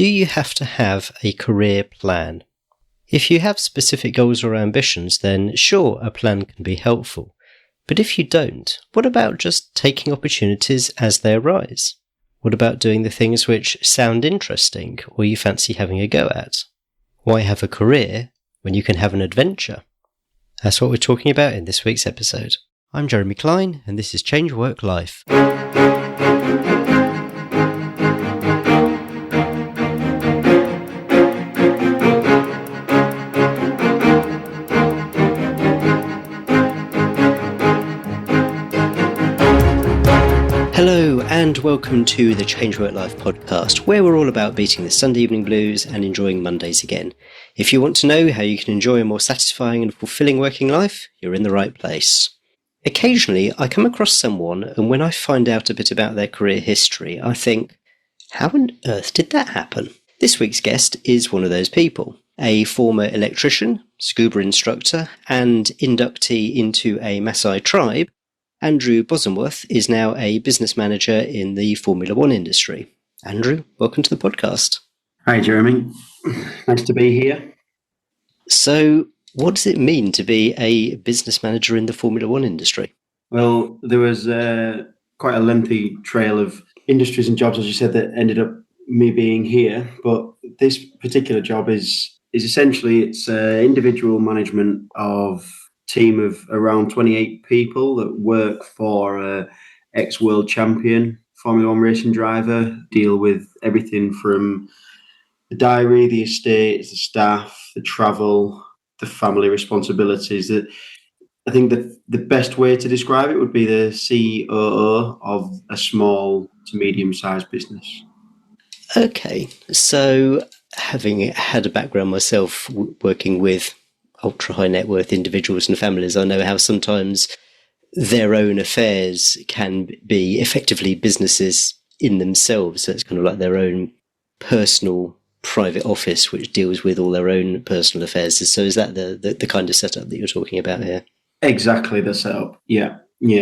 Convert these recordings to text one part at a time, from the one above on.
Do you have to have a career plan? If you have specific goals or ambitions, then sure, a plan can be helpful. But if you don't, what about just taking opportunities as they arise? What about doing the things which sound interesting or you fancy having a go at? Why have a career when you can have an adventure? That's what we're talking about in this week's episode. I'm Jeremy Klein, and this is Change Work Life. Hello and welcome to the Change Work Life podcast, where we're all about beating the Sunday evening blues and enjoying Mondays again. If you want to know how you can enjoy a more satisfying and fulfilling working life, you're in the right place. Occasionally, I come across someone, and when I find out a bit about their career history, I think, how on earth did that happen? This week's guest is one of those people. A former electrician, scuba instructor, and inductee into a Massai tribe, Andrew Bosomworth is now a business manager in the Formula One industry. Andrew, welcome to the podcast. Hi, Jeremy. Nice to be here. So, what does it mean to be a business manager in the Formula One industry? Well, there was quite a lengthy trail of industries and jobs, as you said, that ended up me being here. But this particular job is essentially it's individual management of team of around 28 people that work for ex-world champion Formula One racing driver, deal with everything from the diary, the estate, the staff, the travel, the family responsibilities. That I think that the best way to describe it would be the COO of a small to medium-sized business. Okay, so having had a background myself working with ultra-high net worth individuals and families, I know how sometimes their own affairs can be effectively businesses in themselves. So it's kind of like their own personal private office which deals with all their own personal affairs. So is that the kind of setup that you're talking about here? Exactly the setup, yeah.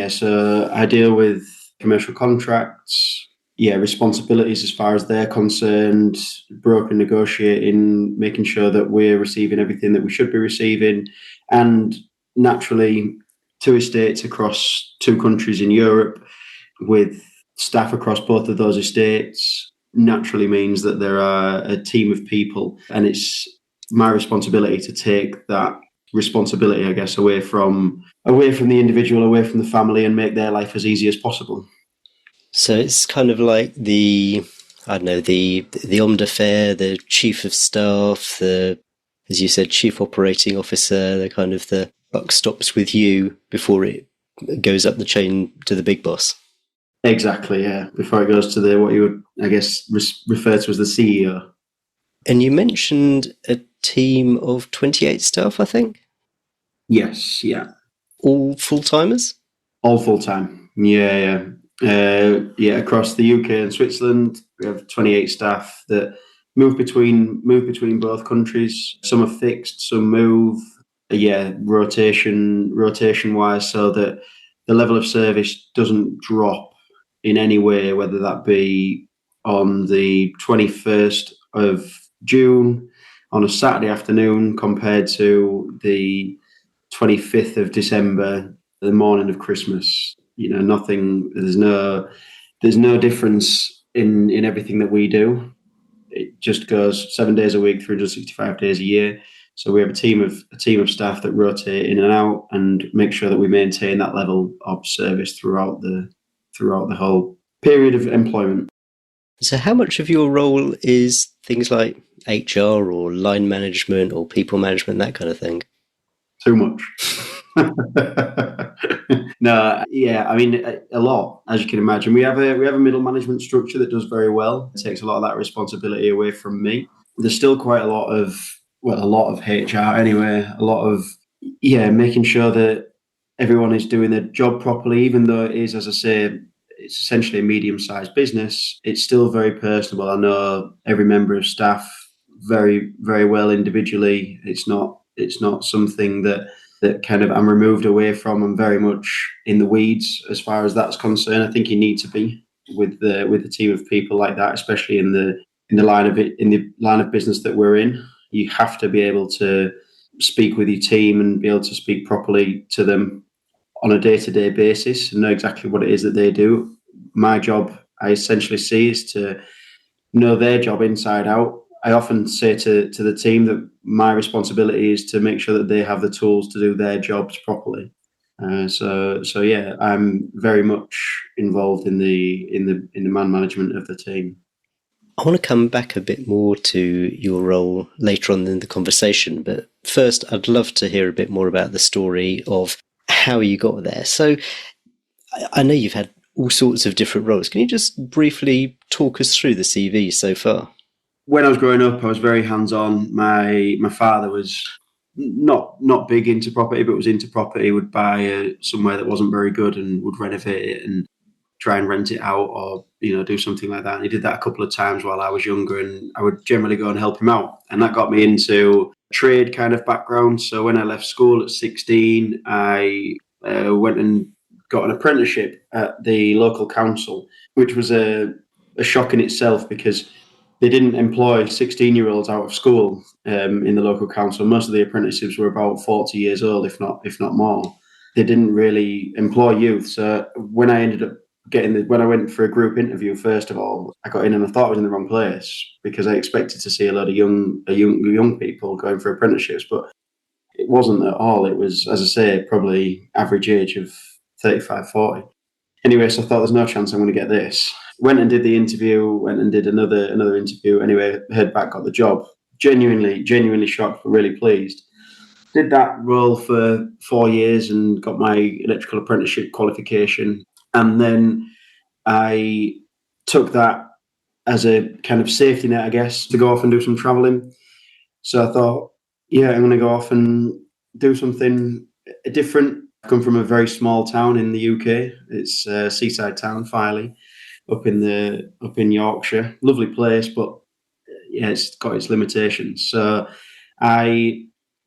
So I deal with commercial contracts, responsibilities as far as they're concerned, broker negotiating, making sure that we're receiving everything that we should be receiving, and naturally 2 estates across 2 countries in Europe with staff across both of those estates naturally means that there are a team of people, and it's my responsibility to take that responsibility, I guess, away from the individual, away from the family, and make their life as easy as possible. So it's kind of like the homme d'affaires, the chief of staff, as you said, chief operating officer, the buck stops with you before it goes up the chain to the big boss. Exactly, yeah. Before it goes to what you would, I guess, refer to as the CEO. And you mentioned a team of 28 staff, I think? Yes, yeah. All full-timers? All full-time, yeah. Across the UK and Switzerland, we have 28 staff that move between both countries. Some are fixed, some move. Rotation wise, so that the level of service doesn't drop in any way, whether that be on the 21st of June on a Saturday afternoon compared to the 25th of December, the morning of Christmas. Nothing. There's no difference in everything that we do. It just goes 7 days a week, 365 days a year. So we have a team of staff that rotate in and out and make sure that we maintain that level of service throughout the whole period of employment. So how much of your role is things like HR or line management or people management, that kind of thing? Too much. No, yeah, I mean a lot, as you can imagine. We have a middle management structure that does very well. It takes a lot of that responsibility away from me. There's still quite a lot of HR anyway. A lot of making sure that everyone is doing their job properly, even though it is, as I say, it's essentially a medium-sized business. It's still very personable. I know every member of staff very, very well individually. It's not something that kind of I'm removed away from. I'm very much in the weeds as far as that's concerned. I think you need to be with the team of people like that, especially in the in the line of business that we're in. You have to be able to speak with your team and be able to speak properly to them on a day-to-day basis and know exactly what it is that they do. My job, I essentially see, is to know their job inside out. I often say to the team that my responsibility is to make sure that they have the tools to do their jobs properly. So yeah, I'm very much involved in the man management of the team. I want to come back a bit more to your role later on in the conversation, but first I'd love to hear a bit more about the story of how you got there. So I know you've had all sorts of different roles. Can you just briefly talk us through the CV so far? When I was growing up, I was very hands-on. My father was not big into property, but was into property. He would buy somewhere that wasn't very good and would renovate it and try and rent it out, or do something like that. And he did that a couple of times while I was younger, and I would generally go and help him out. And that got me into a trade kind of background. So when I left school at 16, I went and got an apprenticeship at the local council, which was a shock in itself because they didn't employ 16-year-olds out of school in the local council. Most of the apprentices were about 40 years old, if not more. They didn't really employ youth. So when I ended up when I went for a group interview, first of all, I got in and I thought I was in the wrong place because I expected to see a lot of young people going for apprenticeships, but it wasn't at all. It was, as I say, probably average age of 35, 40. Anyway, so I thought there's no chance I'm going to get this. Went and did the interview, went and did another interview. Anyway, heard back, got the job. Genuinely shocked, but really pleased. Did that role for 4 years and got my electrical apprenticeship qualification. And then I took that as a kind of safety net, I guess, to go off and do some traveling. So I thought, yeah, I'm going to go off and do something different. I come from a very small town in the UK. It's a seaside town, Filey, up in Yorkshire. Lovely place, but yeah, it's got its limitations. So I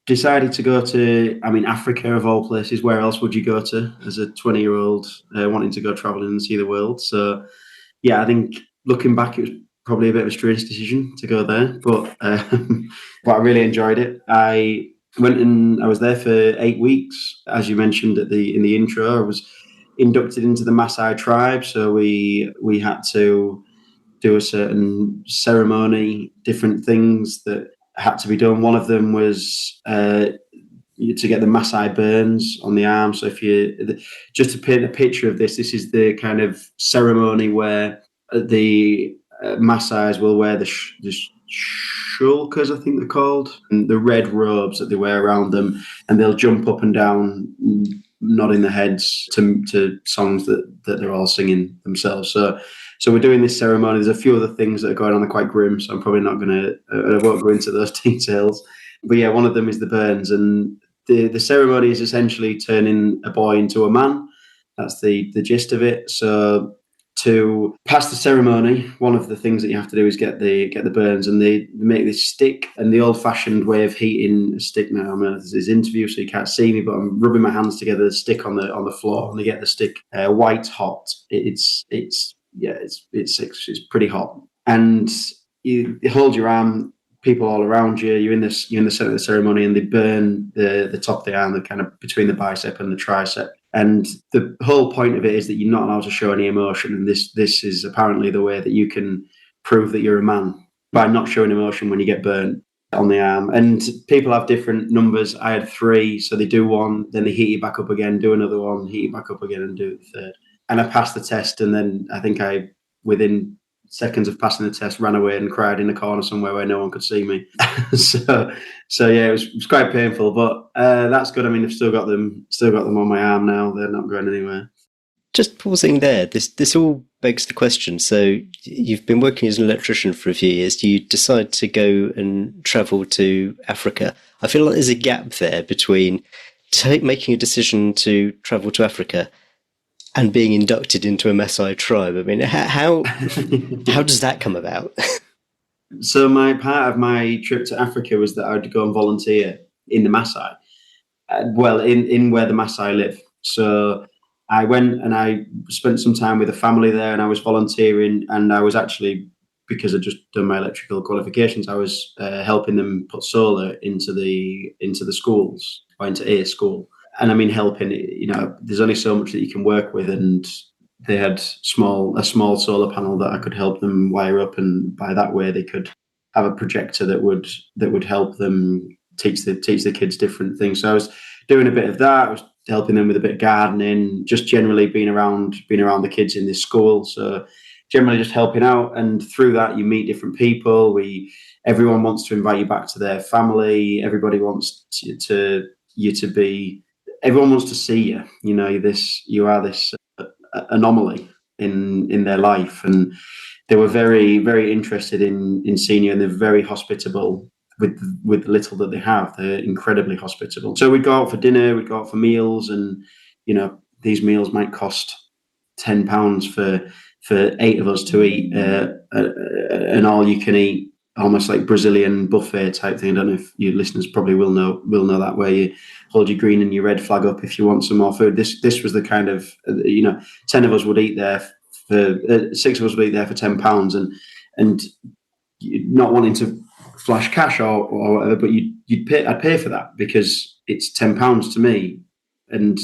decided to go to, Africa of all places. Where else would you go to as a 20-year-old wanting to go traveling and see the world? So yeah, I think looking back, it was probably a bit of a strange decision to go there, but I really enjoyed it. I went and I was there for 8 weeks, as you mentioned in the intro. I was inducted into the Massai tribe, so we had to do a certain ceremony, different things that had to be done. One of them was to get the Massai burns on the arm. So just to paint a picture of this is the kind of ceremony where the Maasais will wear the shulkers, I think they're called, and the red robes that they wear around them, and they'll jump up and down, nodding their heads to songs that they're all singing themselves. So we're doing this ceremony. There's a few other things that are going on. They're quite grim, so I'm probably not going to. I won't go into those details. But yeah, one of them is the burns, and the ceremony is essentially turning a boy into a man. That's the gist of it. So to pass the ceremony, one of the things that you have to do is get the burns, and they make this stick. And the old-fashioned way of heating a stick now. This is interview, so you can't see me, but I'm rubbing my hands together, the stick on the floor, and they get the stick white hot. It's pretty hot, and you hold your arm. People all around you. You're in the center of the ceremony, and they burn the top of the arm, the kind of between the bicep and the tricep. And the whole point of it is that you're not allowed to show any emotion. And this is apparently the way that you can prove that you're a man, by not showing emotion when you get burnt on the arm. And people have different numbers. I had 3, so they do one, then they heat you back up again, do another one, heat you back up again, and do the third. And I passed the test, and then I think within seconds of passing the test, ran away and cried in a corner somewhere where no one could see me. so yeah, it was quite painful, but that's good. I've still got them on my arm now. They're not going anywhere. Just pausing there, this all begs the question. So you've been working as an electrician for a few years. You decide to go and travel to Africa. I feel like there's a gap there between making a decision to travel to Africa and being inducted into a Massai tribe. How does that come about? So part of my trip to Africa was that I would go and volunteer in the Massai, in where the Massai live. So I went and I spent some time with a family there, and I was volunteering, and I was actually because I'd just done my electrical qualifications, I was helping them put solar into the schools, or into a school. And I mean, helping, there's only so much that you can work with, and they had a small solar panel that I could help them wire up, and by that way they could have a projector that would help them teach the kids different things. So I was doing a bit of that. I was helping them with a bit of gardening, just generally being around the kids in this school. So generally just helping out, and through that you meet different people. Everyone wants to invite you back to their family. Everybody wants everyone wants to see you. You are this anomaly in their life, and they were very, very interested in seeing you, and they're very hospitable with the little that they have. They're incredibly hospitable. So we'd go out for dinner, we'd go out for meals, and these meals might cost £10 for 8 of us to eat, an all you can eat, almost like Brazilian buffet type thing. I don't know if your listeners probably will know that, where you hold your green and your red flag up if you want some more food. This was the kind of 10 of us would eat there for 6 of us would eat there for £10, and not wanting to flash cash or whatever, but I'd pay for that because it's £10 to me, and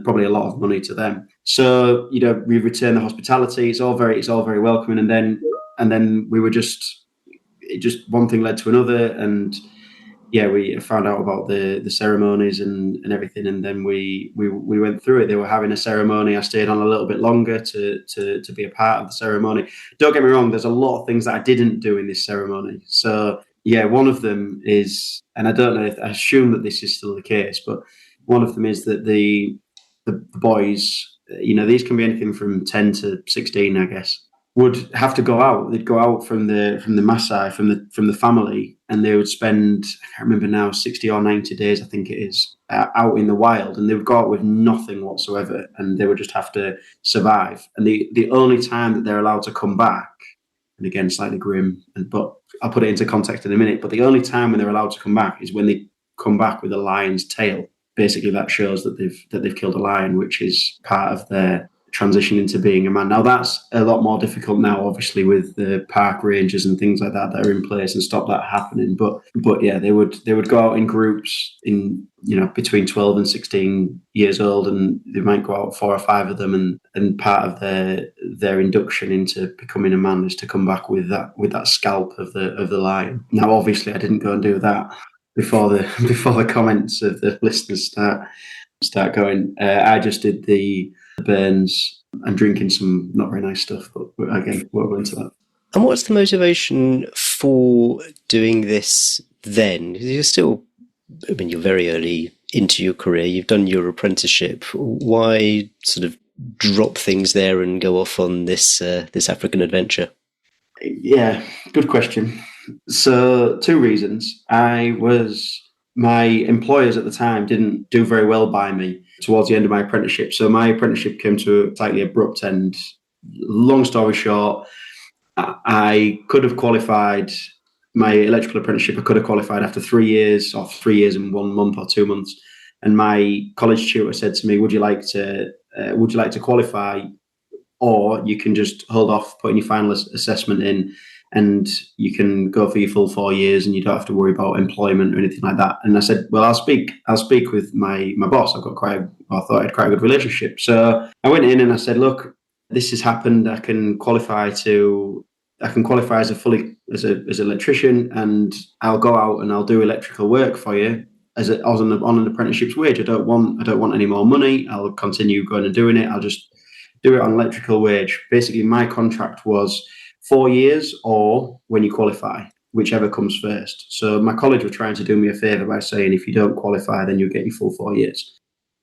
probably a lot of money to them. So we return the hospitality. It's all very welcoming, and then we were just one thing led to another, and we found out about the ceremonies and everything, and then we went through it. They were having a ceremony. I stayed on a little bit longer to be a part of the ceremony. Don't get me wrong, there's a lot of things that I didn't do in this ceremony. So one of them is, and I don't know, I assume that this is still the case, but one of them is that the boys, these can be anything from 10 to 16, I guess, would have to go out. They'd go out from the Massai, from the family, and they would spend, I can't remember now, 60 or 90 days, I think it is, out in the wild, and they would go out with nothing whatsoever, and they would just have to survive. And the only time that they're allowed to come back, and again, slightly grim, but I'll put it into context in a minute, but the only time when they're allowed to come back is when they come back with a lion's tail. Basically, that shows that they've killed a lion, which is part of their transition into being a man. Now, that's a lot more difficult now, obviously, with the park rangers and things like that are in place and stop that happening. But they would go out in groups in between 12 and 16 years old, and they might go out 4 or 5 of them, and part of their induction into becoming a man is to come back with that scalp of the lion. Now, obviously, I didn't go and do that before the comments of the listeners start going. I just did the burns and drinking some not very nice stuff, but again, we'll go into that. And what's the motivation for doing this then? You're still, you're very early into your career, you've done your apprenticeship. Why sort of drop things there and go off on this African adventure? Yeah, good question. So 2 reasons. My employers at the time didn't do very well by me towards the end of my apprenticeship. So my apprenticeship came to a slightly abrupt end. Long story short, I could have qualified my electrical apprenticeship. I could have qualified after 3 years, or 3 years and 1 month or 2 months. And my college tutor said to me, would you like to qualify, or you can just hold off putting your final assessment in, and you can go for your full 4 years and you don't have to worry about employment or anything like that. And I said, well, I'll speak with my boss. I thought I had quite a good relationship. So I went in and I said, look, this has happened. I can qualify as as an electrician, and I'll go out and I'll do electrical work for you on an apprenticeship's wage. I don't want any more money. I'll continue going and doing it. I'll just do it on electrical wage. Basically, my contract was 4 years, or when you qualify, whichever comes first. So my college were trying to do me a favour by saying, if you don't qualify, then you'll get your full 4 years.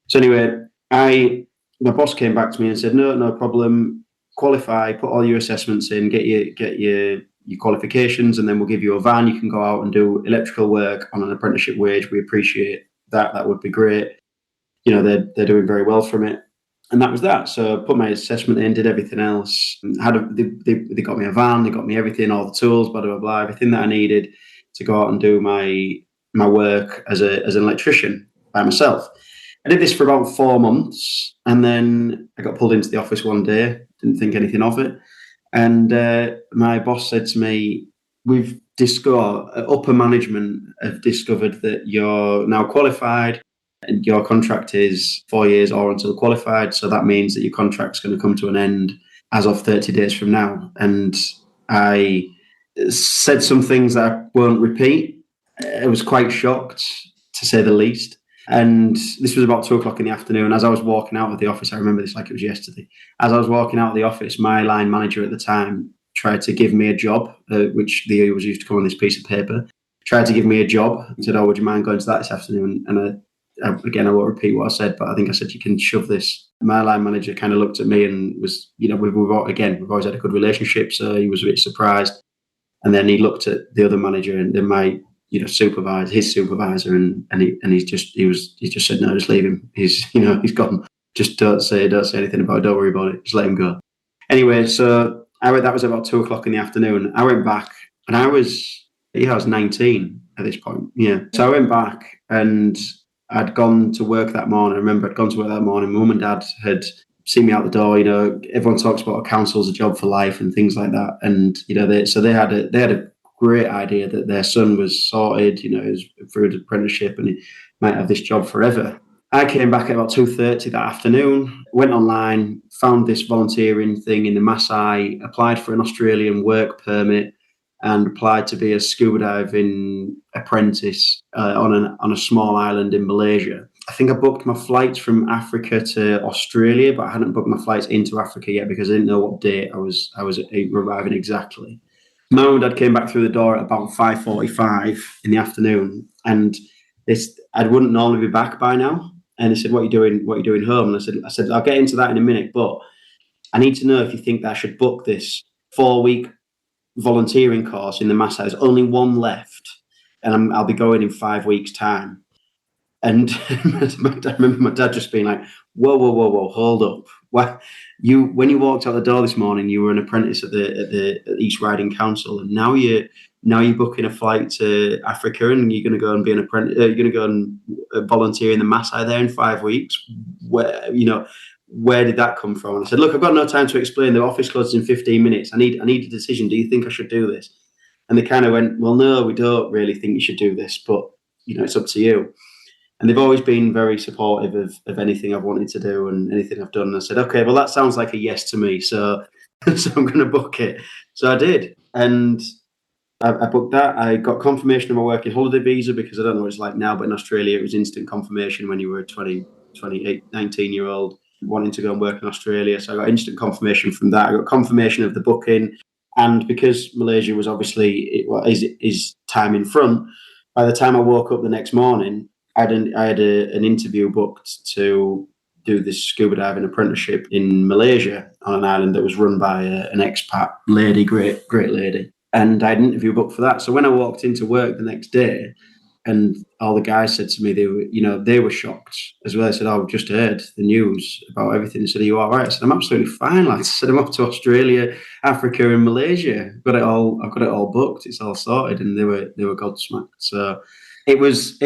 So anyway, my boss came back to me and said, no problem, qualify, put all your assessments in, get your qualifications, and then we'll give you a van. You can go out and do electrical work on an apprenticeship wage. We appreciate that. That would be great. They're doing very well from it. And that was that. So I put my assessment in, did everything else. They got me a van, they got me everything, all the tools, blah, blah, blah, everything that I needed to go out and do my work as an electrician by myself. I did this for about 4 months, and then I got pulled into the office one day, didn't think anything of it. And my boss said to me, we've discovered, upper management have discovered that you're now qualified and your contract is 4 years or until qualified. So that means that your contract's going to come to an end as of 30 days from now. And I said some things that I won't repeat. I was quite shocked, to say the least. And this was about 2:00 in the afternoon. As I was walking out of the office, I remember this like it was yesterday. As I was walking out of the office, my line manager at the time tried to give me a job, which the was used to come on this piece of paper. Tried to give me a job and said, "Oh, would you mind going to that this afternoon?" And again, I won't repeat what I said, but I think I said, "You can shove this." My line manager kind of looked at me and was, we've always had a good relationship, so he was a bit surprised. And then he looked at the other manager and then my his supervisor, and he just said, "No, just leave him. He's gone. Just don't say anything about it. Don't worry about it. Just let him go." Anyway, so that was about 2:00 in the afternoon. I went back and I was 19 at this point. Yeah. So I went back and I'd gone to work that morning. I remember I'd gone to work that morning. Mum and Dad had seen me out the door. Everyone talks about a council's a job for life and things like that. And they had a great idea that their son was sorted, he was through his apprenticeship and he might have this job forever. I came back at about 2:30 that afternoon, went online, found this volunteering thing in the Massai, applied for an Australian work permit and applied to be a scuba diving apprentice on a small island in Malaysia. I think I booked my flights from Africa to Australia, but I hadn't booked my flights into Africa yet because I didn't know what date I was arriving exactly. My mum and dad came back through the door at about 5:45 in the afternoon, and I wouldn't normally be back by now. And they said, "What are you doing? What are you doing home?" And I said, "I'll get into that in a minute, but I need to know if you think that I should book this 4-week volunteering course in the Massai. There's only one left, and I'll be going in 5 weeks' time." And I remember my dad just being like, "Whoa, hold up! When you walked out the door this morning, you were an apprentice at the East Riding Council, and now you're booking a flight to Africa, and you're going to go and be an apprentice. You're going to go and volunteer in the Massai there in 5 weeks. Where did that come from?" And I said, "Look, I've got no time to explain. The office closes in 15 minutes. I need a decision. Do you think I should do this?" And they kind of went, "Well, no, we don't really think you should do this, but it's up to you." And they've always been very supportive of anything I've wanted to do and anything I've done. And I said, "Okay, well, that sounds like a yes to me. So I'm going to book it." So I did. And I booked that. I got confirmation of my working holiday visa because I don't know what it's like now, but in Australia, it was instant confirmation when you were a 28, 19-year-old wanting to go and work in Australia. So I got instant confirmation from that. I got confirmation of the booking. And because Malaysia was obviously is time in front, by the time I woke up the next morning, I had an interview booked to do this scuba diving apprenticeship in Malaysia on an island that was run by an expat lady, great lady. And I had an interview booked for that. So when I walked into work the next day, and all the guys said to me, they were shocked as well. They said, "Oh, I've just heard the news about everything." They said, "Are you all right?" I said, "I'm absolutely fine, lads." I said, "I'm off to Australia, Africa, and Malaysia. I've got it all booked. It's all sorted." And they were gobsmacked. So it was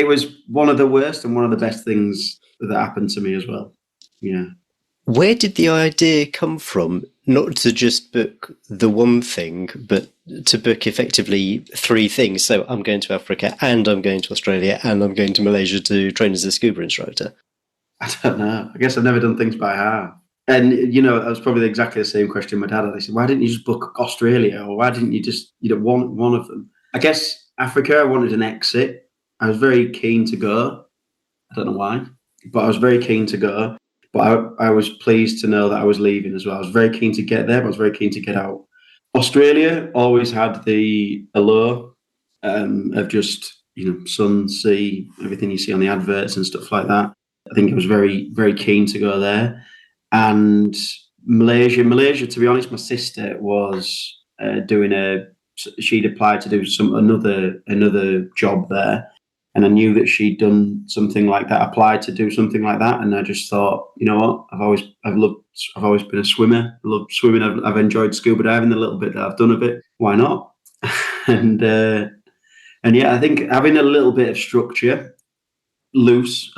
one of the worst and one of the best things that happened to me as well. Yeah. Where did the idea come from, not to just book the one thing, but to book effectively 3 things? So I'm going to Africa, and I'm going to Australia, and I'm going to Malaysia to train as a scuba instructor. I don't know. I guess I've never done things by half. And, that was probably exactly the same question my dad had. He said, "Why didn't you just book Australia? Or why didn't you just, one of them?" I guess Africa, I wanted an exit. I was very keen to go. I don't know why, but I was very keen to go. But I was pleased to know that I was leaving as well. I was very keen to get there, but I was very keen to get out. Australia always had the allure of just, sun, sea, everything you see on the adverts and stuff like that. I think I was very, very keen to go there. And Malaysia, to be honest, my sister was she'd applied to do another job there. And I knew that she'd done something like that, applied to do something like that. And I just thought, you know what? I've always been a swimmer. I love swimming. I've enjoyed scuba diving a little bit that I've done of it. Why not? and yeah, I think having a little bit of structure, a loose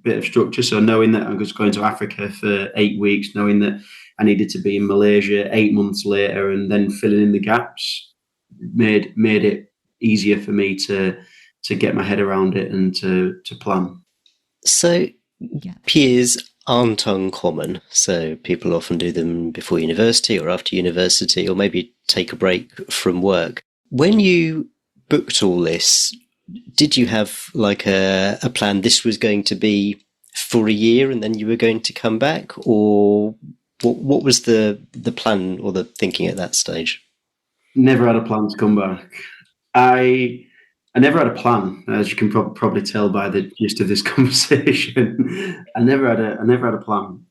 bit of structure. So knowing that I'm just going to Africa for 8 weeks, knowing that I needed to be in Malaysia 8 months later, and then filling in the gaps made it easier for me to get my head around it and to plan. So gap years aren't uncommon. So people often do them before university or after university, or maybe take a break from work. When you booked all this, did you have like a plan? This was going to be for a year and then you were going to come back, or what was the plan or the thinking at that stage? Never had a plan to come back. I never had a plan, as you can probably tell by the gist of this conversation. I never had a plan.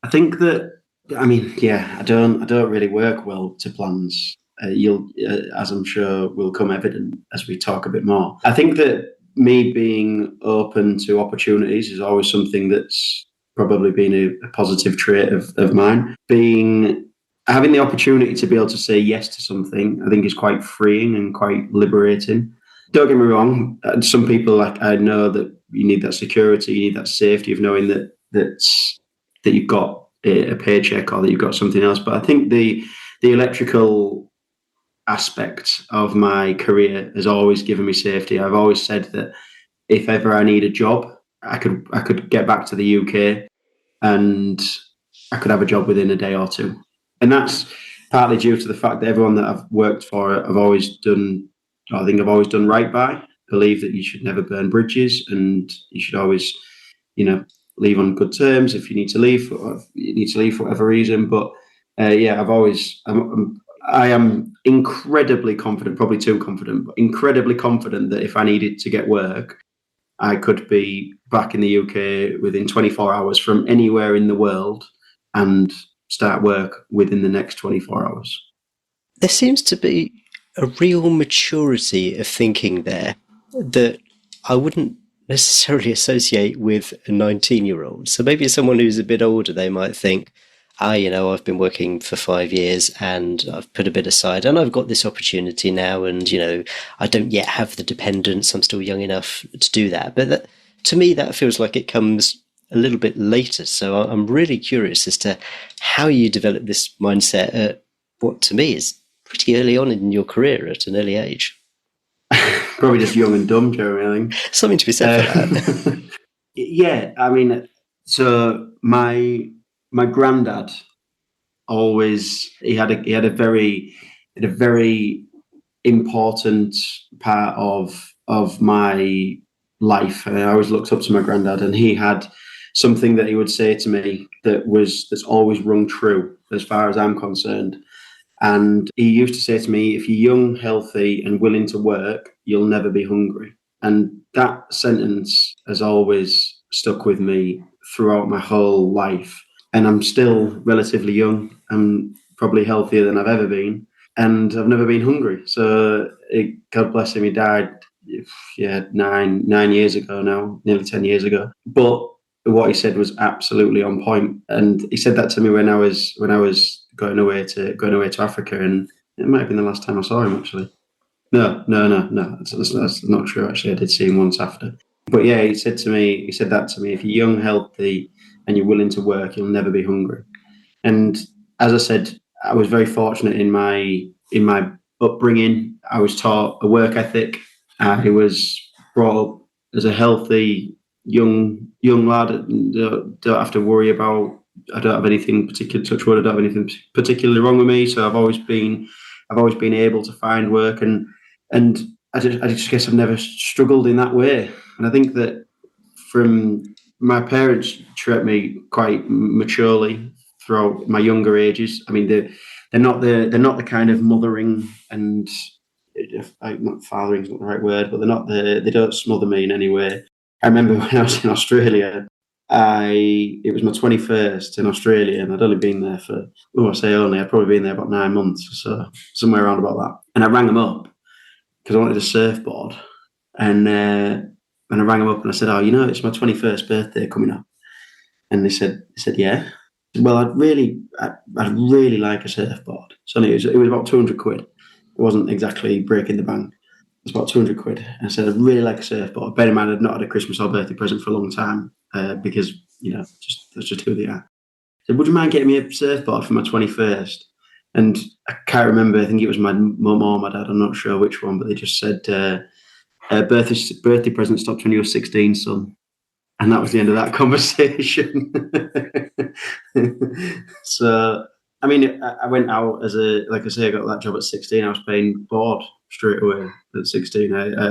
I think that, I mean, yeah, I don't really work well to plans. You'll, as I'm sure will come evident as we talk a bit more. I think that me being open to opportunities is always something that's probably been a positive trait of mine. Having the opportunity to be able to say yes to something, I think is quite freeing and quite liberating. Don't get me wrong. Some people, like, I know that you need that security, you need that safety of knowing that you've got a paycheck or that you've got something else. But I think the electrical aspect of my career has always given me safety. I've always said that if ever I need a job, I could get back to the UK and I could have a job within a day or two. And that's partly due to the fact that everyone that I've worked for, I've always done right by. Believe that you should never burn bridges, and you should always, leave on good terms. If you need to leave, you need to leave for whatever reason. But I am incredibly confident, probably too confident, but incredibly confident that if I needed to get work, I could be back in the UK within 24 hours from anywhere in the world and start work within the next 24 hours. There seems to be a real maturity of thinking there that I wouldn't necessarily associate with a 19-year-old. So maybe someone who's a bit older, they might think, I've been working for 5 years and I've put a bit aside and I've got this opportunity now, and, I don't yet have the dependence. I'm still young enough to do that. But to me, that feels like it comes a little bit later. So I'm really curious as to how you develop this mindset at what to me is pretty early on in your career, at an early age. Probably just young and dumb, Jeremy, I think. Something to be said for that. Yeah, I mean, so my granddad always he had a very important part of my life. And I always looked up to my granddad, and he had something that he would say to me that's always rung true as far as I'm concerned. And he used to say to me, if you're young, healthy, and willing to work, you'll never be hungry. And that sentence has always stuck with me throughout my whole life. And I'm still relatively young. I'm probably healthier than I've ever been. And I've never been hungry. So God bless him, he died, 9 years ago now, nearly 10 years ago. But what he said was absolutely on point. And he said that to me when I was going away to Africa, and it might have been the last time I saw him, actually. No. That's not true. Actually, I did see him once after. But yeah, he said that to me. If you're young, healthy, and you're willing to work, you'll never be hungry. And as I said, I was very fortunate in my upbringing. I was taught a work ethic. I was brought up as a healthy young lad. Don't have to worry about. I don't have anything particular. Touch wood. I don't have anything particularly wrong with me. So I've always been able to find work, and I just guess I've never struggled in that way. And I think that from my parents treat me quite maturely throughout my younger ages. I mean, they're not the kind of mothering and not fathering is not the right word, but they don't smother me in any way. I remember when I was in Australia, it was my 21st in Australia, and I'd only been there for, I'd probably been there about 9 months or so, somewhere around about that. And I rang them up because I wanted a surfboard, and I rang them up and I said, it's my 21st birthday coming up. And they said, yeah. Well, I'd really like a surfboard. So it was about 200 quid. It wasn't exactly breaking the bank. It was about 200 quid. And I said, I'd really like a surfboard. Bear in mind, I'd not had a Christmas or birthday present for a long time because, that's just who they are. said, would you mind getting me a surfboard for my 21st? And I can't remember, I think it was my mum or my dad, I'm not sure which one, but they just said, birthday present stopped when you were 16, son. And that was the end of that conversation. So, I mean, I went out like I say, I got that job at 16. I was paying board straight away at 16.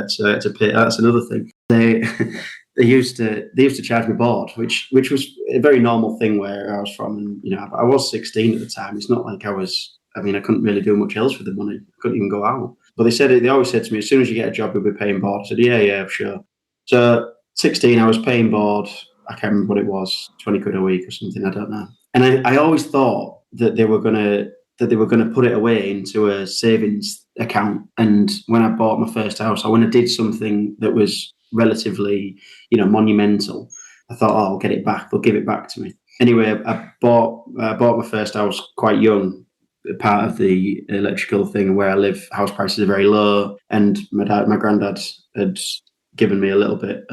So I had to pay. That's another thing. They used to charge me board, which was a very normal thing where I was from. And I was 16 at the time. It's not like I couldn't really do much else with the money. I couldn't even go out. But they always said to me, as soon as you get a job, you'll be paying board. I said, yeah, sure. So 16, I was paying board. I can't remember what it was, 20 quid a week or something. I don't know. And I always thought that they were gonna put it away into a savings account. And when I bought my first house, when I did something that was relatively, monumental, I thought, I'll get it back. They'll give it back to me. Anyway, I bought my first house quite young. Part of the electrical thing where I live, house prices are very low, and my granddad had given me a little bit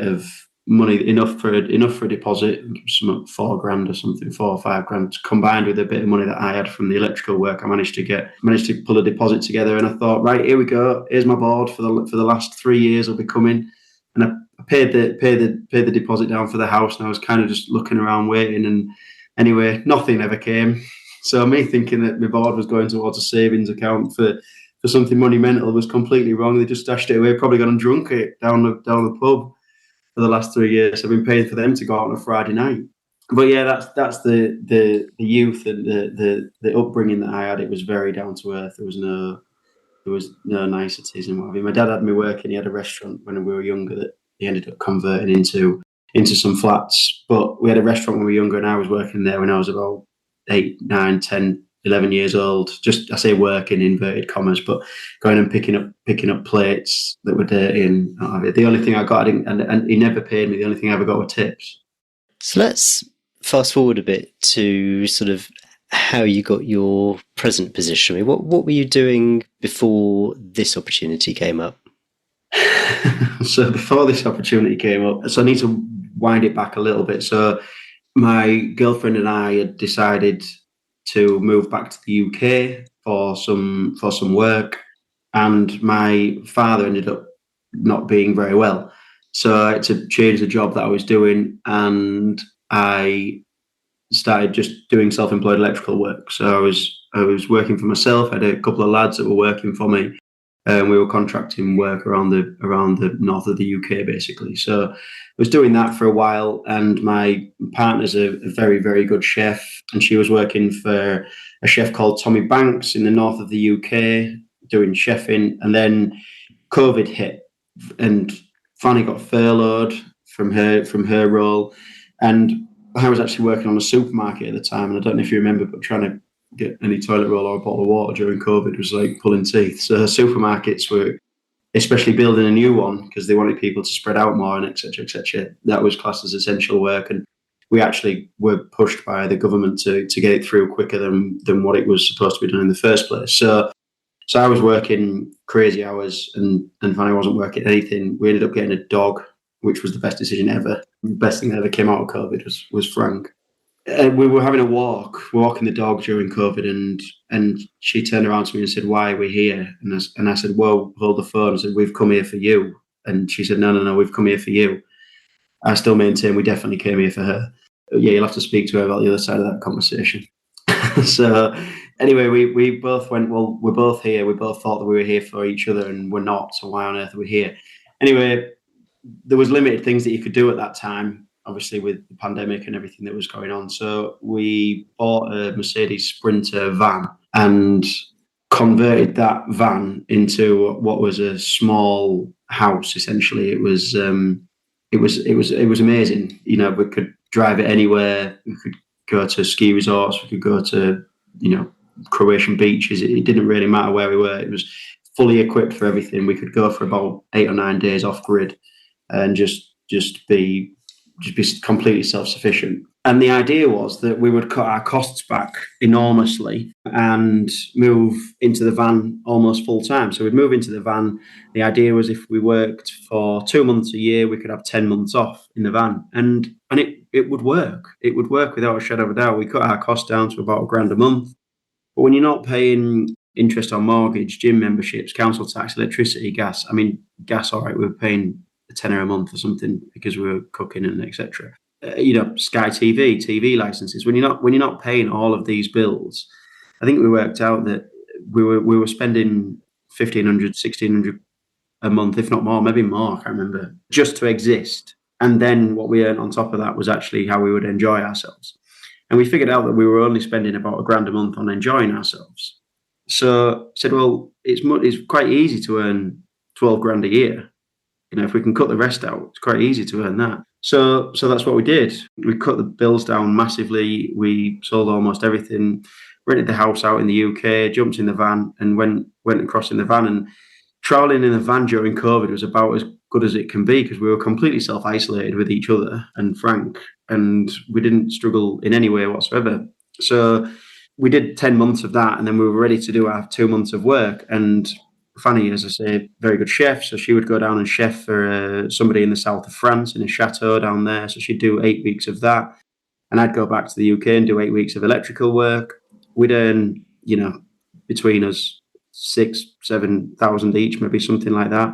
of money, enough for a deposit, some $4,000 or something, 4 or 5 grand, combined with a bit of money that I had from the electrical work. I managed to pull a deposit together, and I thought, right, here we go. Here's my board for the last 3 years. I'll be coming, and I paid the deposit down for the house, and I was kind of just looking around waiting, and anyway, nothing ever came. So me thinking that my board was going towards a savings account for something monumental was completely wrong. They just stashed it away, probably gone and drunk it down the pub for the last 3 years. I've been paying for them to go out on a Friday night. But yeah, that's the youth and the upbringing that I had. It was very down to earth. There was no niceties and what have you. My dad had me working. He had a restaurant when we were younger that he ended up converting into some flats. But we had a restaurant when we were younger, and I was working there when I was about 8, 9, 10, 11 years old. Just, I say work in inverted commas, but going and picking up plates that were dirty. And the only thing I got, and he never paid me. The only thing I ever got were tips. So let's fast forward a bit to sort of how you got your present position. I mean, what were you doing before this opportunity came up? So before this opportunity came up, so I need to wind it back a little bit. So my girlfriend and I had decided to move back to the UK for some work, and my father ended up not being very well. So I had to change the job that I was doing, and I started just doing self-employed electrical work. So I was working for myself. I had a couple of lads that were working for me, and we were contracting work around the north of the UK, basically. So I was doing that for a while, and my partner's a very, very good chef, and she was working for a chef called Tommy Banks in the north of the UK doing chefing. And then COVID hit, and Fanny got furloughed from her role, and I was actually working on a supermarket at the time. And I don't know if you remember, but trying to get any toilet roll or a bottle of water during COVID was like pulling teeth. So supermarkets were, especially building a new one because they wanted people to spread out more and et cetera, that was classed as essential work. And we actually were pushed by the government to get it through quicker than what it was supposed to be done in the first place. So I was working crazy hours, and Fanny wasn't working anything. We ended up getting a dog, which was the best decision ever. The best thing that ever came out of COVID was Frank. We were having a walk, walking the dog during COVID, and she turned around to me and said, "Why are we here?" And I said, "Well, hold the phone." I said, "We've come here for you." And she said, No, we've come here for you." I still maintain we definitely came here for her. Yeah, you'll have to speak to her about the other side of that conversation. So anyway, we both went, well, we're both here. We both thought that we were here for each other, and we're not. So why on earth are we here? Anyway, there was limited things that you could do at that time, obviously with the pandemic and everything that was going on. So we bought a Mercedes Sprinter van and converted that van into what was a small house. Essentially, it was amazing. We could drive it anywhere. We could go to ski resorts. We could go to Croatian beaches. It didn't really matter where we were. It was fully equipped for everything. We could go for about 8 or 9 days off grid and just be completely self-sufficient. And the idea was that we would cut our costs back enormously and move into the van almost full time. So we'd move into the van. The idea was if we worked for 2 months a year, we could have 10 months off in the van. And it would work. It would work without a shadow of a doubt. We cut our costs down to about £1,000 a month. But when you're not paying interest on mortgage, gym memberships, council tax, electricity, gas, I mean, gas, all right, we were paying a tenner a month or something because we were cooking and etc. Sky TV licenses. When you're not paying all of these bills, I think we worked out that we were spending 1,500, 1,600 a month, if not more, maybe more. I can't remember, just to exist. And then what we earned on top of that was actually how we would enjoy ourselves. And we figured out that we were only spending about £1,000 a month on enjoying ourselves. So I said, well, it's quite easy to earn 12 grand a year. If we can cut the rest out, it's quite easy to earn that. So that's what we did. We cut the bills down massively. We sold almost everything, rented the house out in the UK, jumped in the van and went across in the van. And traveling in the van during COVID was about as good as it can be because we were completely self-isolated with each other and Frank, and we didn't struggle in any way whatsoever. So we did 10 months of that, and then we were ready to do our 2 months of work. And Fanny, as I say, very good chef. So she would go down and chef for somebody in the south of France in a chateau down there. So she'd do 8 weeks of that. And I'd go back to the UK and do 8 weeks of electrical work. We'd earn, between us 6,000-7,000 each, maybe something like that.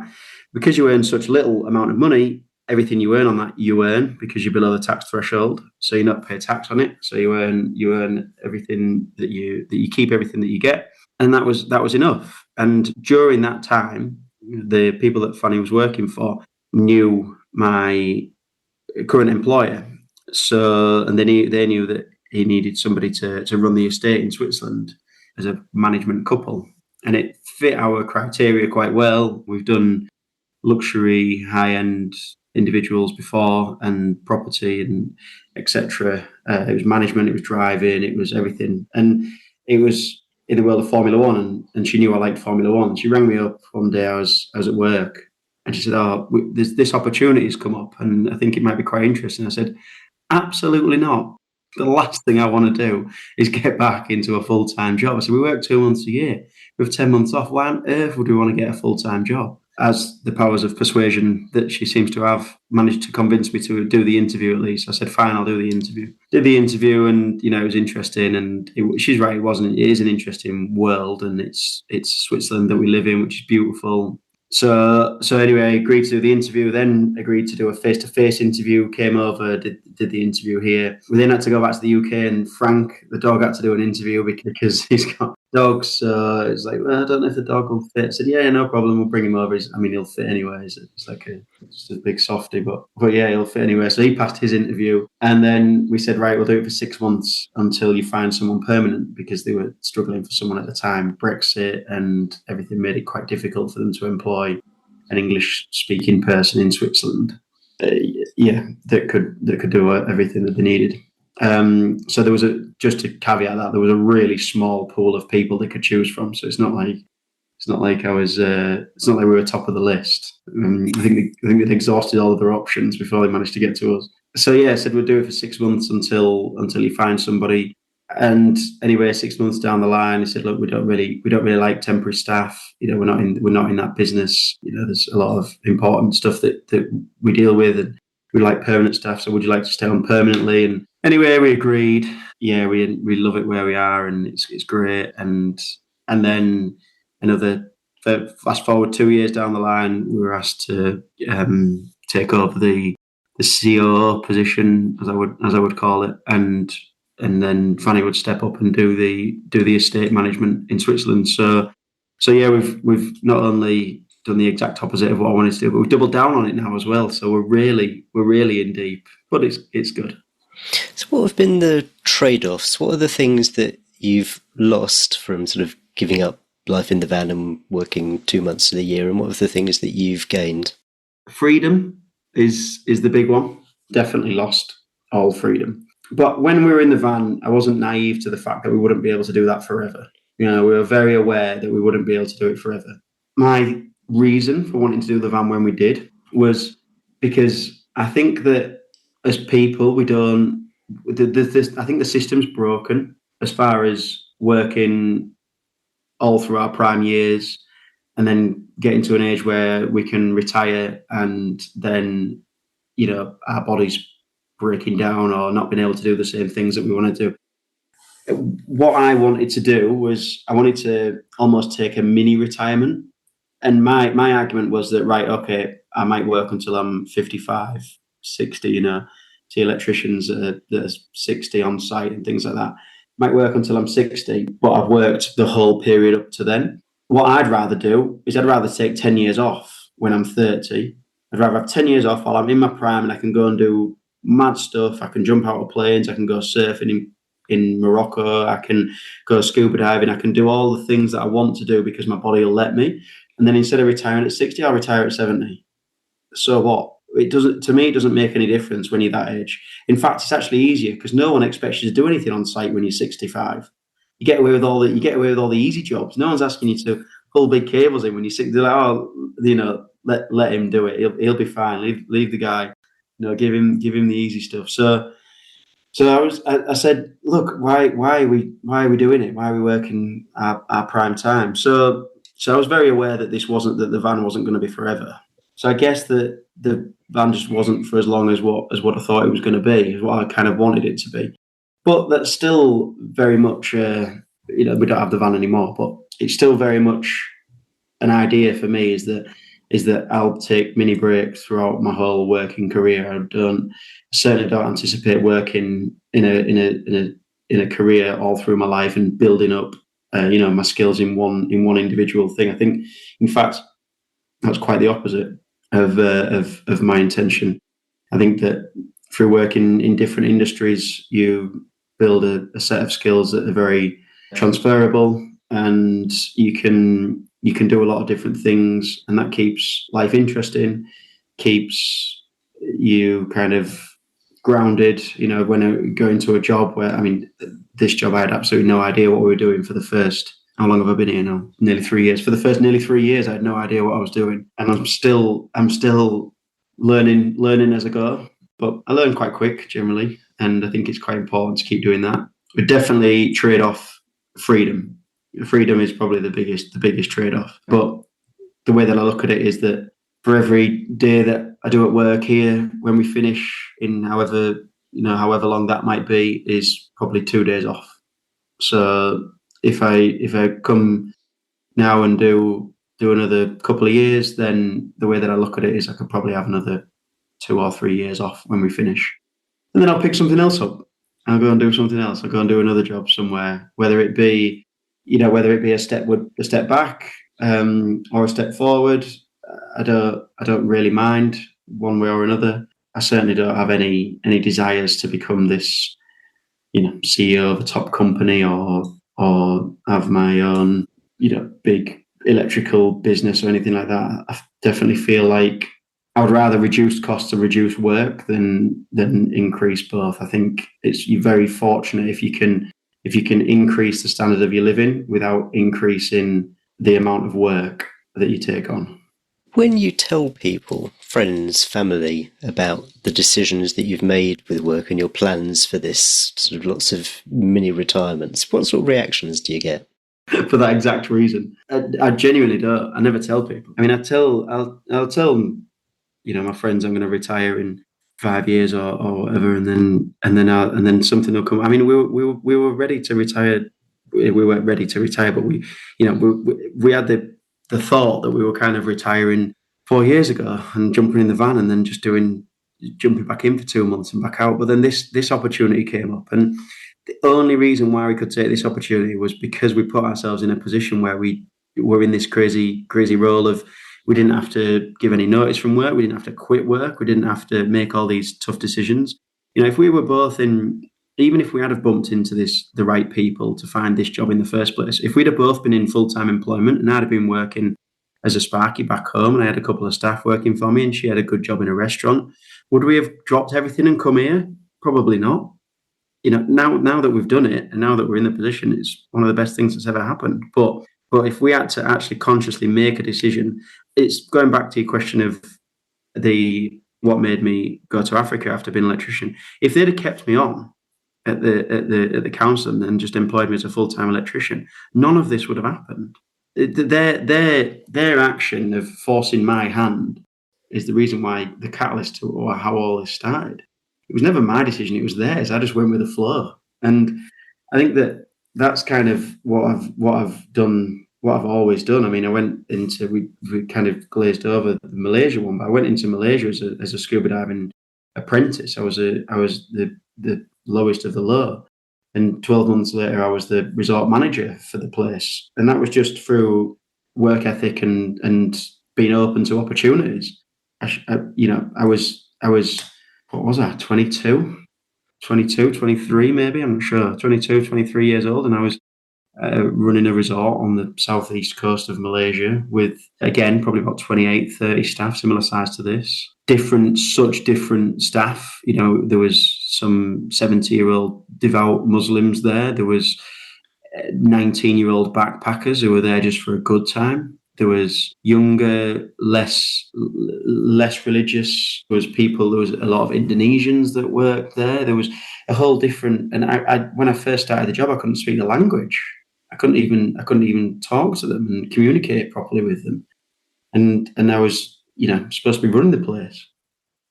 Because you earn such little amount of money, everything you earn on that you earn because you're below the tax threshold. So you're not pay tax on it. So you earn everything that you keep everything that you get. And that was enough. And during that time, the people that Fanny was working for knew my current employer. So, and they knew that he needed somebody to run the estate in Switzerland as a management couple. And it fit our criteria quite well. We've done luxury, high-end individuals before and property and etc. It was management, it was driving, it was everything. And it was in the world of Formula One, and she knew I liked Formula One. She rang me up one day, I was at work, and she said, this opportunity has come up and I think it might be quite interesting. I said, absolutely not. The last thing I want to do is get back into a full-time job. I said, we work 2 months a year. We have 10 months off. Why on earth would we want to get a full-time job? As the powers of persuasion that she seems to have managed to convince me to do the interview at least. I said, fine, I'll do the interview. Did the interview and, it was interesting. And she's right, it is an interesting world, and it's Switzerland that we live in, which is beautiful. So anyway, I agreed to do the interview, then agreed to do a face-to-face interview, came over, did the interview here. We then had to go back to the UK, and Frank, the dog, had to do an interview because he's got dogs. So it's like, well, I don't know if the dog will fit. I said, yeah, no problem, we'll bring him over. He'll fit anyway. It's like just a big softie, but yeah, he'll fit anyway. So he passed his interview, and then we said, right, we'll do it for 6 months until you find someone permanent, because they were struggling for someone at the time. Brexit and everything made it quite difficult for them to employ an English-speaking person in Switzerland. That could do everything that they needed. So there was just to caveat that there was a really small pool of people they could choose from. So it's not like I was. It's not like we were top of the list. I think they'd exhausted all of their options before they managed to get to us. So yeah, I said we'll do it for 6 months until you find somebody. And anyway, 6 months down the line, he said, look, we don't really like temporary staff. We're not in that business. There's a lot of important stuff that we deal with, and we like permanent staff. So would you like to stay on permanently? And anyway, we agreed. Yeah, we love it where we are, and it's great. And then fast forward 2 years down the line, we were asked to take over the COO position, as I would call it, and then Fanny would step up and do the estate management in Switzerland. So yeah, we've not only done the exact opposite of what I wanted to do, but we've doubled down on it now as well. So we're really in deep, but it's good. So what have been the trade-offs? What are the things that you've lost from sort of giving up life in the van and working 2 months of the year, and what are the things that you've gained? Freedom is the big one. Definitely lost all freedom. But when we were in the van, I wasn't naive to the fact that we wouldn't be able to do that forever. We were very aware that we wouldn't be able to do it forever. My reason for wanting to do the van when we did was because I think that as people, we don't I think the system's broken as far as working all through our prime years and then getting to an age where we can retire and then, our body's breaking down or not being able to do the same things that we want to do. What I wanted to do was I wanted to almost take a mini retirement. And my argument was that, right, okay, I might work until I'm 55, 60, see electricians that are 60 on site and things like that. Might work until I'm 60, but I've worked the whole period up to then. What I'd rather do is I'd rather take 10 years off when I'm 30. I'd rather have 10 years off while I'm in my prime and I can go and do mad stuff. I can jump out of planes. I can go surfing in Morocco. I can go scuba diving. I can do all the things that I want to do because my body will let me. And then instead of retiring at 60, I'll retire at 70. So what? It doesn't make any difference when you're that age. In fact, it's actually easier because no one expects you to do anything on site when you're 65. You get away with all the easy jobs. No one's asking you to pull big cables in when you're 60. They're like, oh, let him do it. He'll be fine. Leave the guy. Give him the easy stuff. So I said, look, why are we doing it? Why are we working our prime time? So I was very aware that the van wasn't going to be forever. So I guess that the van just wasn't for as long as what I thought it was going to be, is what I kind of wanted it to be. But that's still very much, we don't have the van anymore, but it's still very much an idea for me is that I'll take mini breaks throughout my whole working career. I certainly don't anticipate working in a career all through my life and building up, my skills in one individual thing. I think, in fact, that's quite the opposite of my intention. I think that through working in different industries, you build a set of skills that are very transferable, and you can do a lot of different things, and that keeps life interesting, keeps you kind of grounded. When I go into a job where, this job, I had absolutely no idea what we were doing for the first. How long have I been here now? Nearly 3 years. For the first nearly 3 years, I had no idea what I was doing, and I'm still learning as I go. But I learn quite quick generally, and I think it's quite important to keep doing that. But definitely trade off freedom. Freedom is probably the biggest trade off. But the way that I look at it is that for every day that I do at work here, when we finish in however long that might be, is probably 2 days off. So if I come now and do another couple of years, then the way that I look at it is I could probably have another 2 or 3 years off when we finish. And then I'll pick something else up. I'll go and do something else. I'll go and do another job somewhere, whether it be a step back or a step forward. I don't really mind one way or another. I certainly don't have any desires to become this, CEO of a top company or have my own, big electrical business or anything like that. I definitely feel like I would rather reduce costs and reduce work than increase both. I think you're very fortunate if you can increase the standard of your living without increasing the amount of work that you take on. When you tell people, friends, family, about the decisions that you've made with work and your plans for this, sort of lots of mini retirements, what sort of reactions do you get? For that exact reason, I genuinely don't. I never tell people. I'll tell my friends I'm going to retire in 5 years or whatever, and then something will come. We were ready to retire. We weren't ready to retire, but we had the thought that we were kind of retiring 4 years ago and jumping in the van and then just jumping back in for 2 months and back out. But then this opportunity came up, and the only reason why we could take this opportunity was because we put ourselves in a position where we were in this crazy role of, we didn't have to give any notice from work. We didn't have to quit work. We didn't have to make all these tough decisions. If we were both even if we had have bumped into the right people to find this job in the first place, if we'd have both been in full-time employment and I'd have been working as a sparky back home and I had a couple of staff working for me and she had a good job in a restaurant, would we have dropped everything and come here? Probably not. Now that we've done it and now that we're in the position, it's one of the best things that's ever happened. But if we had to actually consciously make a decision, it's going back to your question of what made me go to Africa after being an electrician. If they'd have kept me on at the council and then just employed me as a full-time electrician, none of this would have happened. Their action of forcing my hand is the reason why the catalyst to or how all this started. It was never my decision; it was theirs. I just went with the flow, and I think that's kind of what I've done. What I've always done. I mean, I went into we kind of glazed over the Malaysia one, but I went into Malaysia as a scuba diving apprentice. I was the lowest of the low, and 12 months later, I was the resort manager for the place, and that was just through work ethic and being open to opportunities. I was what was I 22, 23 maybe, I'm not sure, 22, 23 years old, and I was running a resort on the southeast coast of Malaysia with, again, probably about 28, 30 staff, similar size to this. Such different staff. There was some 70-year-old devout Muslims there. There was 19-year-old backpackers who were there just for a good time. There was younger, less religious. There was a lot of Indonesians that worked there. There was a whole different. And when I first started the job, I couldn't speak the language. I couldn't even talk to them and communicate properly with them. And I was, supposed to be running the place.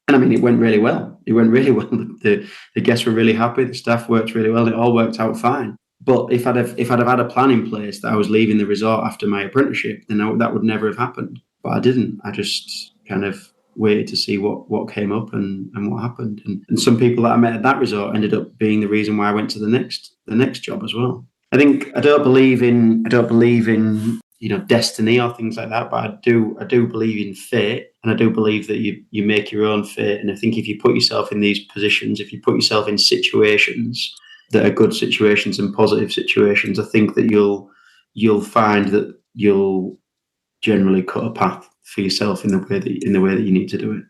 And I mean, it went really well. The guests were really happy. The staff worked really well. It all worked out fine. But if I'd have had a plan in place that I was leaving the resort after my apprenticeship, then that would never have happened. But I didn't. I just kind of waited to see what came up and what happened. And some people that I met at that resort ended up being the reason why I went to the next job as well. I think I don't believe in destiny or things like that, but I do believe in fate, and I do believe that you make your own fate. And I think if you put yourself in these positions, if you put yourself in situations that are good situations and positive situations, I think that you'll find that you'll generally cut a path for yourself in the way that you need to do it.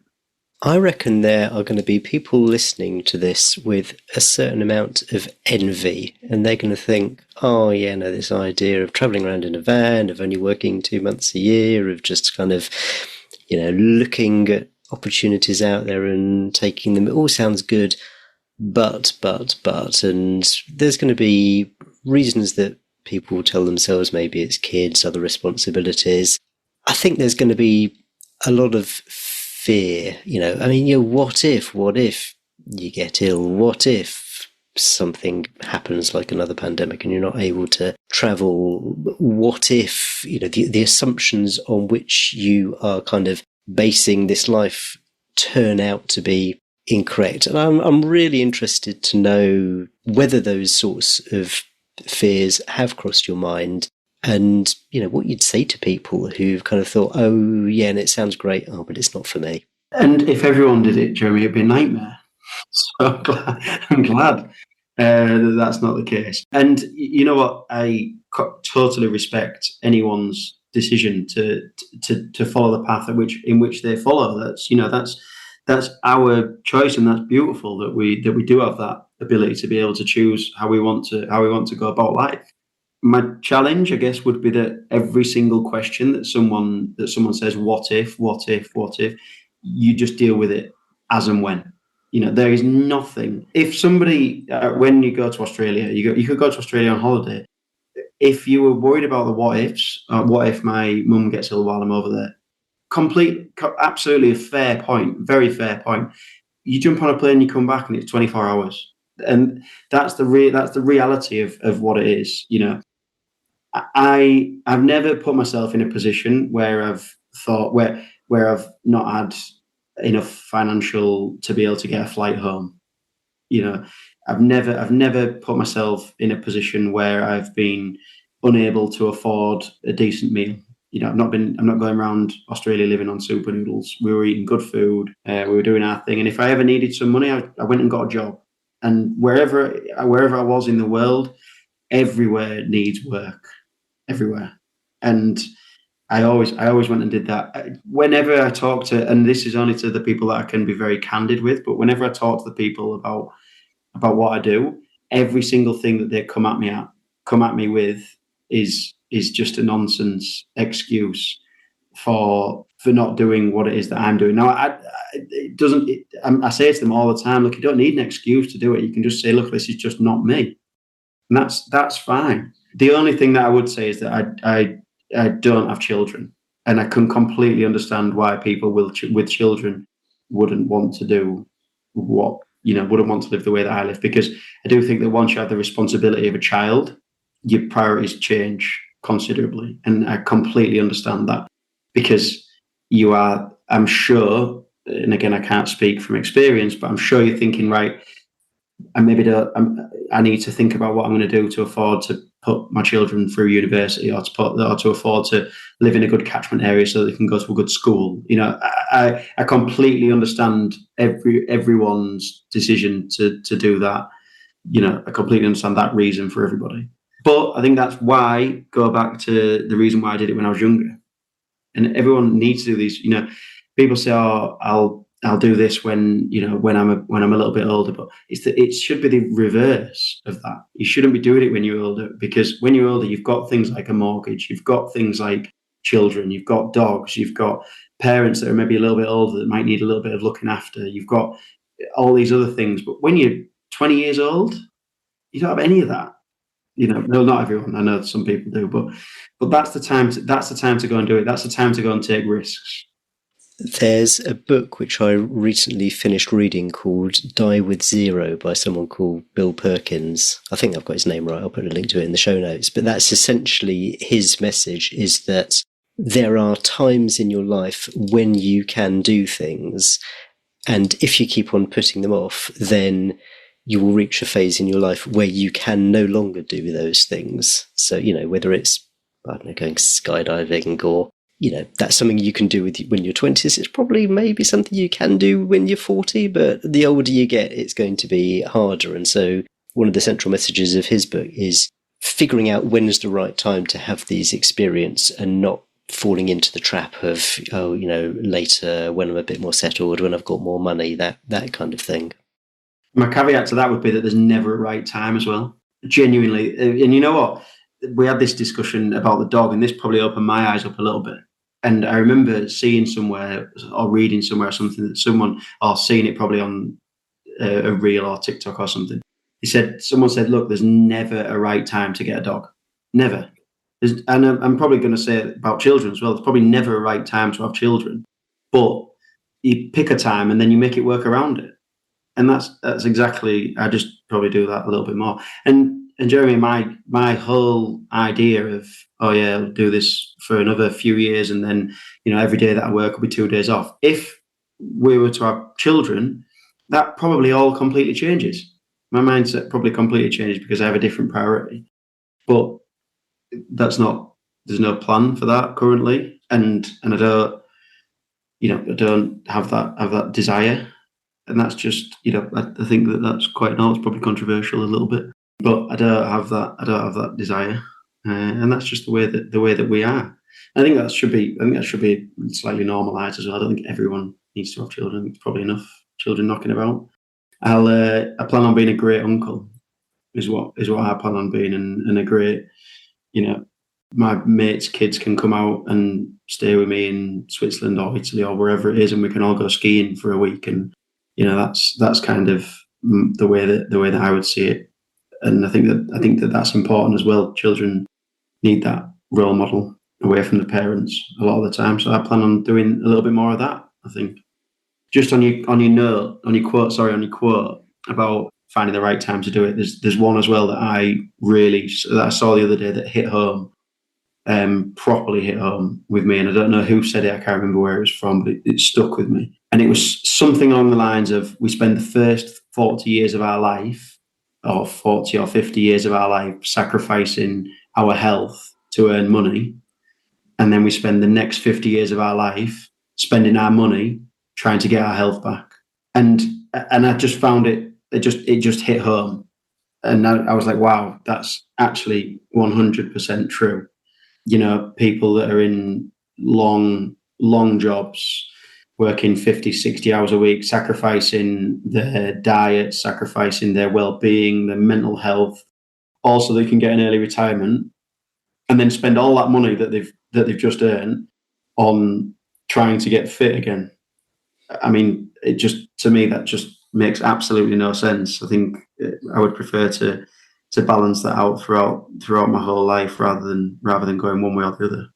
I reckon there are going to be people listening to this with a certain amount of envy, and they're going to think, oh yeah, no, this idea of travelling around in a van, of only working 2 months a year, of just kind of, looking at opportunities out there and taking them, it all sounds good, but, and there's going to be reasons that people tell themselves, maybe it's kids, other responsibilities. I think there's going to be a lot of fear, what if you get ill? What if something happens like another pandemic and you're not able to travel? What if, the assumptions on which you are kind of basing this life turn out to be incorrect? And I'm really interested to know whether those sorts of fears have crossed your mind, and what you'd say to people who've kind of thought, oh yeah, and it sounds great, oh, but it's not for me. And if everyone did it, Jeremy, it'd be a nightmare. So I'm glad that's not the case. And you know what? I totally respect anyone's decision to follow the path in which they follow. That's our choice, and that's beautiful that we do have that ability to be able to choose how we want to go about life. My challenge, I guess, would be that every single question that someone says, what if, you just deal with it as and when. There is nothing. If somebody, when you go to Australia, you could go to Australia on holiday. If you were worried about the what ifs, what if my mum gets ill while I'm over there? Absolutely a fair point, very fair point. You jump on a plane, you come back, and it's 24 hours. And that's the reality of what it is. I've never put myself in a position where I've thought where I've not had enough financial to be able to get a flight home. I've never put myself in a position where I've been unable to afford a decent meal. I'm not going around Australia living on super noodles. We were eating good food. We were doing our thing. And if I ever needed some money, I went and got a job. And wherever I was in the world, everywhere needs work. Everywhere. And I always went and did that. Whenever I talk to, and this is only to the people that I can be very candid with, but whenever I talk to the people about what I do, every single thing that they come at me with is just a nonsense excuse for for not doing what it is that I'm doing. Now, I say to them all the time, look, you don't need an excuse to do it. You can just say, look, this is just not me. And that's fine. The only thing that I would say is that I don't have children, and I can completely understand why people with children wouldn't want to do wouldn't want to live the way that I live, because I do think that once you have the responsibility of a child, your priorities change considerably. And I completely understand that, because you are, I'm sure, and again, I can't speak from experience, but I'm sure you're thinking, right, I need to think about what I'm going to do to afford to put my children through university, or to afford to live in a good catchment area so that they can go to a good school. I completely understand everyone's decision to do that. I completely understand that reason for everybody. But I think that's why, go back to the reason why I did it when I was younger. And everyone needs to do these. People say, "Oh, I'll do this when I'm a little bit older," but it should be the reverse of that. You shouldn't be doing it when you're older, because when you're older, you've got things like a mortgage, you've got things like children, you've got dogs, you've got parents that are maybe a little bit older that might need a little bit of looking after. You've got all these other things. But when you're 20 years old, you don't have any of that. No, not everyone. I know some people do, but that's the time. That's the time to go and do it. That's the time to go and take risks. There's a book which I recently finished reading called Die with Zero by someone called Bill Perkins. I think I've got his name right. I'll put a link to it in the show notes. But that's essentially his message, is that there are times in your life when you can do things, and if you keep on putting them off, then you will reach a phase in your life where you can no longer do those things. So, whether it's, I don't know, going skydiving, or, that's something you can do when you're 20s. It's probably maybe something you can do when you're 40, but the older you get, it's going to be harder. And so one of the central messages of his book is figuring out when is the right time to have these experiences, and not falling into the trap of, later when I'm a bit more settled, when I've got more money, that kind of thing. My caveat to that would be that there's never a right time as well. Genuinely. And you know what? We had this discussion about the dog, and this probably opened my eyes up a little bit. And I remember seeing somewhere, or reading somewhere, something that someone, or seeing it probably on a reel or TikTok or something. Someone said, look, there's never a right time to get a dog. Never. And I'm probably going to say it about children as well. There's probably never a right time to have children. But you pick a time and then you make it work around it. And that's exactly, I just probably do that a little bit more. And Jeremy, my whole idea of, oh yeah, I'll do this for another few years, and then, every day that I work will be 2 days off. If we were to have children, that probably all completely changes. My mindset probably completely changes, because I have a different priority. But there's no plan for that currently. And I don't, I don't have that desire. And that's just, I think that's quite it's probably controversial a little bit, but I don't have that desire, and that's just the way that we are. I think that should be slightly normalised as well. I don't think everyone needs to have children. I think there's probably enough children knocking about. I plan on being a great uncle, is what I plan on being, and a great, my mates' kids can come out and stay with me in Switzerland or Italy or wherever it is, and we can all go skiing for a week. And that's kind of the way that I would see it. And I think that that's important as well. Children need that role model away from the parents a lot of the time. So I plan on doing a little bit more of that, I think. Just on your quote about finding the right time to do it. There's one as well that I saw the other day that hit home, properly hit home with me. And I don't know who said it. I can't remember where it was from, but it stuck with me. And it was something along the lines of, we spend the first 40 years of our life, or 40 or 50 years of our life, sacrificing our health to earn money. And then we spend the next 50 years of our life spending our money trying to get our health back. And I just found it just hit home. And I was like, wow, that's actually 100% true. People that are in long jobs, working 50, 60 hours a week, sacrificing their diet, sacrificing their well-being, their mental health, also they can get an early retirement, and then spend all that money that they've just earned on trying to get fit again. I mean, to me, that just makes absolutely no sense. I think I would prefer to balance that out throughout my whole life rather than going one way or the other.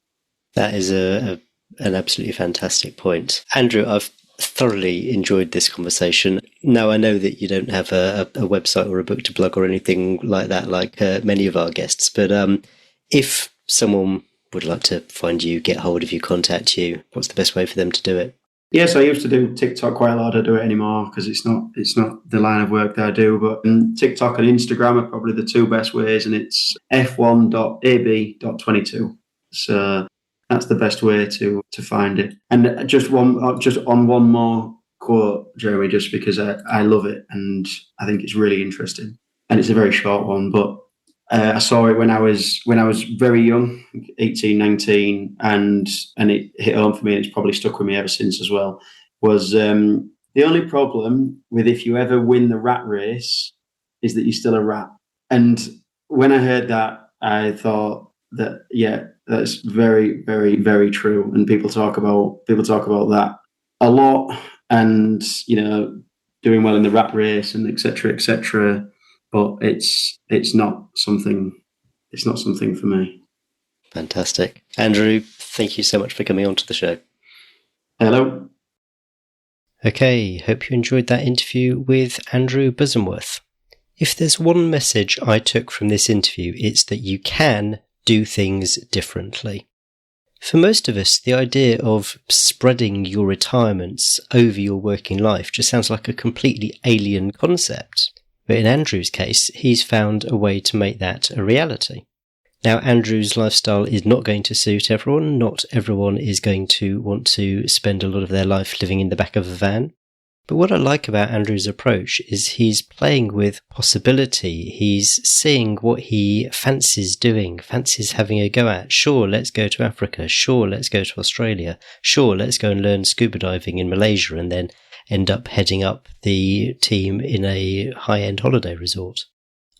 That is an absolutely fantastic point. Andrew, I've thoroughly enjoyed this conversation. Now, I know that you don't have a website or a book to plug or anything like that, like many of our guests, but if someone would like to find you, get hold of you, contact you, what's the best way for them to do it? Yes, I used to do TikTok quite a lot. I don't do it anymore because it's not the line of work that I do. But TikTok and Instagram are probably the two best ways, and it's f1.ab.22. So that's the best way to find it. And just on one more quote, Jeremy, just because I love it and I think it's really interesting. And it's a very short one, but I saw it when I was very young, 18, 19, and it hit home for me, and it's probably stuck with me ever since as well, was the only problem with if you ever win the rat race is that you're still a rat. And when I heard that, I thought that, yeah, that's very, very, very true. And people talk about that a lot, and, doing well in the rat race and et cetera, but it's not something for me. Fantastic. Andrew, thank you so much for coming on to the show. Hello. Okay, hope you enjoyed that interview with Andrew Bosomworth. If there's one message I took from this interview, it's that you can do things differently. For most of us, the idea of spreading your retirements over your working life just sounds like a completely alien concept. But in Andrew's case, he's found a way to make that a reality. Now, Andrew's lifestyle is not going to suit everyone. Not everyone is going to want to spend a lot of their life living in the back of a van. But what I like about Andrew's approach is he's playing with possibility. He's seeing what he fancies doing, fancies having a go at. Sure, let's go to Africa. Sure, let's go to Australia. Sure, let's go and learn scuba diving in Malaysia and then end up heading up the team in a high-end holiday resort.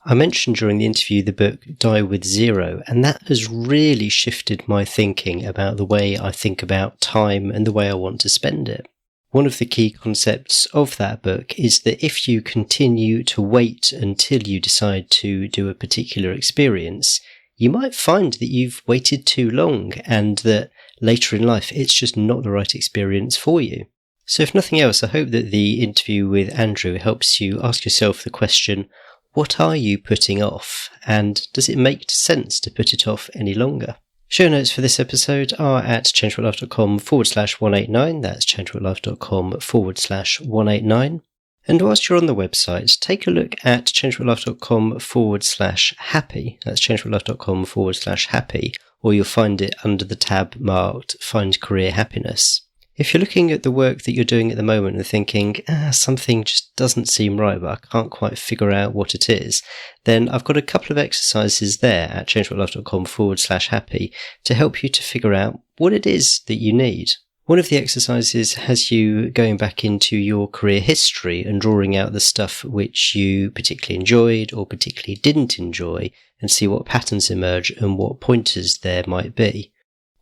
I mentioned during the interview the book Die With Zero, and that has really shifted my thinking about the way I think about time and the way I want to spend it. One of the key concepts of that book is that if you continue to wait until you decide to do a particular experience, you might find that you've waited too long and that later in life it's just not the right experience for you. So if nothing else, I hope that the interview with Andrew helps you ask yourself the question, what are you putting off? And does it make sense to put it off any longer? Show notes for this episode are at changeworldlife.com/189. That's changeworldlife.com/189. And whilst you're on the website, take a look at changeworldlife.com/happy. That's changeworldlife.com/happy, or you'll find it under the tab marked Find Career Happiness. If you're looking at the work that you're doing at the moment and thinking, something just doesn't seem right, but I can't quite figure out what it is, then I've got a couple of exercises there at changeworldlife.com/happy to help you to figure out what it is that you need. One of the exercises has you going back into your career history and drawing out the stuff which you particularly enjoyed or particularly didn't enjoy and see what patterns emerge and what pointers there might be.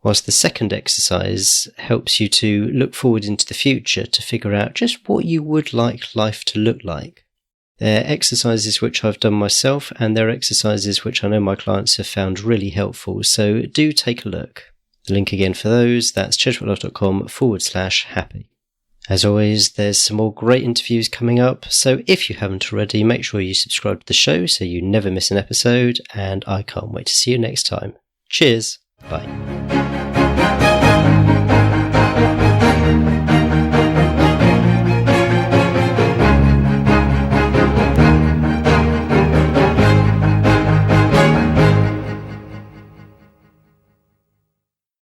Whilst the second exercise helps you to look forward into the future to figure out just what you would like life to look like. They're exercises which I've done myself, and they're exercises which I know my clients have found really helpful, so do take a look. The link again for those, that's changeworldlife.com/happy. As always, there's some more great interviews coming up, so if you haven't already, make sure you subscribe to the show so you never miss an episode, and I can't wait to see you next time. Cheers! Bye.